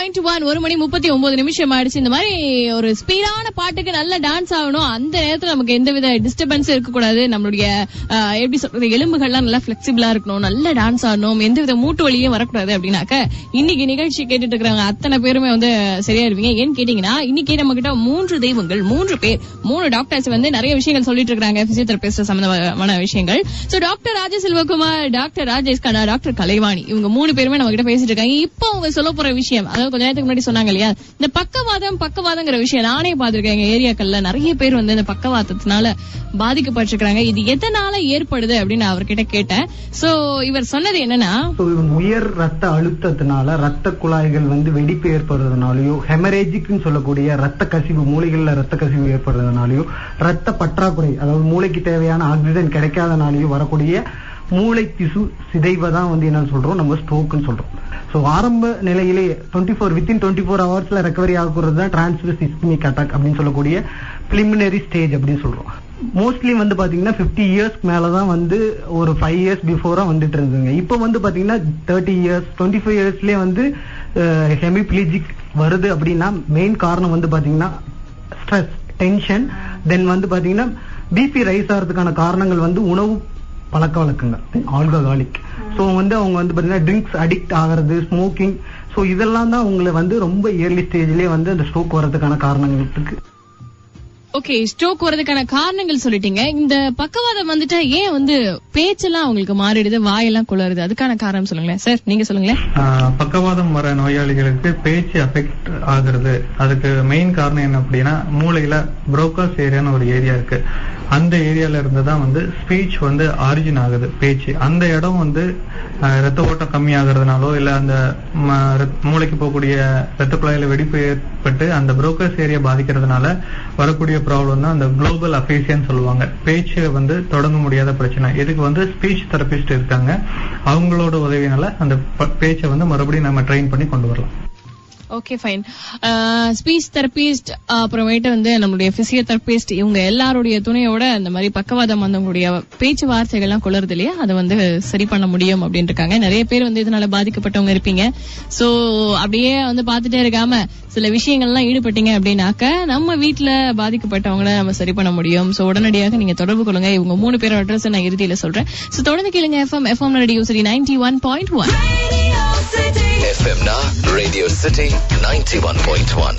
91.1 1 மணி 39 நிமிஷம் ஆயிடுச்சு. இந்த மாதிரி ஒரு ஸ்பீடான பாட்டுக்கு நல்ல டான்ஸ் ஆகணும். அந்த நேரத்துல நமக்கு எந்தவித டிஸ்டர்பன்ஸ் இருக்கக்கூடாது. நம்மளுடைய எப்படி சொல்றது, எலும்புகள்லாம் நல்லா பிளெக்சிபிளா இருக்கணும், நல்ல டான்ஸ் ஆடணும், எந்தவித மூட்டு வலியும் வரக்கூடாது. அப்படின்னாக்க இன்னைக்கு நிகழ்ச்சி கேட்டுட்டு இருக்கிறவங்க அத்தனை பேருமே வந்து சரியா இருப்பீங்க. ஏன்னு கேட்டீங்கன்னா இன்னைக்கு நம்ம கிட்ட 3 தெய்வங்கள், 3 பேர், 3 டாக்டர்ஸ் வந்து நிறைய விஷயங்கள் சொல்லிட்டு இருக்காங்க, பிசியோதெரபிஸ்ட் சம்பந்தமான விஷயங்கள். So doctor ராஜசெல்வகுமார், doctor Rajesh Khanna, doctor Kalaivani, இவங்க 3 பேருமே நம்ம கிட்ட பேசிட்டு இருக்காங்க. இப்போ அவங்க சொல்ல போற விஷயம், அதாவது கொஞ்ச நேரத்துக்கு முன்னாடி சொன்னாங்க இல்லையா, இந்த பக்கவாதங்கிற விஷயம் நானே பாத்திருக்கேன். எங்க ஏரியாக்கள்ல நிறைய பேர் வந்து இந்த பக்கவாதத்தினால பாதிக்கப்பட்டிருக்காங்க. இது எதனால ஏற்படுது அப்படின்னு அவர்கிட்ட கேட்டேன். சோ இவர் சொன்னது என்னன்னா, உயர் ரத்த அழுத்தத்தினால ரத்த குழாய்கள் வந்து வெடிப்பு ஏற்படுறதுனாலயோ, ஹெமரேஜிக்னு சொல்லக்கூடிய ரத்த கசிவு, மூளைகள்ல ரத்த கசிவு ஏற்படுறதுனாலயோ, ரத்த பற்றாக்குறை, அதாவது மூளைக்கு தேவையான ஆக்சிஜன் கிடைக்காதனாலயோ வரக்கூடிய மூளை திசு சிதைவதான் வந்து என்ன சொல்றோம், நம்ம ஸ்ட்ரோக்னு சொல்றோம். சோ ஆரம்ப நிலையிலே வித்தின் 24 ஹவர்ஸ்ல ரெக்கவரி ஆகுறது தான் டிரான்ஸ்வர்ஸ் இஸ்கெமிக் அட்டாக் அப்படின்னு சொல்லக்கூடிய பிலிமினரி ஸ்டேஜ் அப்படின்னு சொல்றோம். மோஸ்ட்லி வந்து பாத்தீங்கன்னா 50 இயர்ஸ்க்கு மேலதான் வந்து ஒரு 5 இயர்ஸ் பிஃபோரா வந்துட்டு இருந்ததுங்க. இப்ப வந்து பாத்தீங்கன்னா 30 இயர்ஸ் 25 இயர்ஸ்லயே வந்து ஹெமிப்ளீஜிக் வருது. அப்படின்னா மெயின் காரணம் வந்து பாத்தீங்கன்னா ஸ்ட்ரெஸ், டென்ஷன், தென் வந்து பாத்தீங்கன்னா பிபி ரைஸ் ஆகிறதுக்கான காரணங்கள் வந்து உணவு பழக்க வழக்கங்கள், ஆல்கஹாலிக். சோ வந்து அவங்க வந்து பாத்தீங்கன்னா ட்ரிங்க்ஸ் அடிக்ட் ஆகிறது, ஸ்மோக்கிங். சோ இதெல்லாம் தான் உங்களை வந்து ரொம்ப இயர்லி ஸ்டேஜ்லயே வந்து அந்த ஸ்ட்ரோக் வரதுக்கான காரணங்களுக்கு. ஓகே, ஸ்ட்ரோக் வரதுக்கான காரணங்கள் சொல்லிட்டீங்க. இந்த பக்கவாதம் வந்துட்டா ஏன் வந்து பேச்செல்லாம் அவங்களுக்கு மாறிடுது, வாயெல்லாம் குளறுது, அதுக்கான காரணம் சொல்லுங்களேன் சார், நீங்க சொல்லுங்களேன். பக்கவாதம் வர நோயாளிகளுக்கு பேச்சு அஃபெக்ட் ஆகுறது, அதுக்கு மெயின் காரணம் என்ன அப்படின்னா, மூளையில புரோக்காஸ் ஏரியான்னு ஒரு ஏரியா இருக்கு. அந்த ஏரியால இருந்துதான் வந்து ஸ்பீச் வந்து ஆரிஜின் ஆகுது, பேச்சு. அந்த இடம் வந்து ரத்த ஓட்டம் கம்மி ஆகுறதுனாலோ இல்ல அந்த மூளைக்கு போகக்கூடிய ரத்த குழாயில வெடிப்பு ஏற்பட்டு அந்த புரோக்காஸ் ஏரியா பாதிக்கிறதுனால வரக்கூடிய ப்ராப்ளம் தான் அந்த குளோபல் அஃபேசியான்னு சொல்லுவாங்க. பேச்சு வந்து தொடங்க முடியாத பிரச்சனை. இதுக்கு வந்து ஸ்பீச் தெரபிஸ்ட் இருக்காங்க. அவங்களோட உதவினால அந்த பேச்சை வந்து மறுபடியும் நம்ம ட்ரெயின் பண்ணி கொண்டு வரலாம். Okay fine. ஸ்பீச் தெரபிஸ்ட், அப்புறமேட்டு வந்து நம்மளுடைய பிசியோதெரபிஸ்ட், இவங்க எல்லாருடைய துணையோட இந்த மாதிரி பக்கவாதம் வந்தவங்களுடைய பேச்சுவார்த்தைகள்லாம் குளறுது இல்லையா, அதை வந்து சரி பண்ண முடியும் அப்படின்னு இருக்காங்க. நிறைய பேர் வந்து இதனால பாதிக்கப்பட்டவங்க இருப்பீங்க. சோ அப்படியே வந்து பாத்துட்டே இருக்காம சில விஷயங்கள்லாம் ஈடுபட்டீங்க அப்படின்னாக்க நம்ம வீட்டுல பாதிக்கப்பட்டவங்கள நம்ம சரி பண்ண முடியும். சோ உடனடியாக நீங்க தொடர்பு கொள்ளுங்க. இவங்க 3 பேரோட அட்ரஸ் நான் இறுதியில சொல்றேன். சோ தொடர்ந்து கேளுங்க. FM radio city 91.1. FM na Radio City 91.1.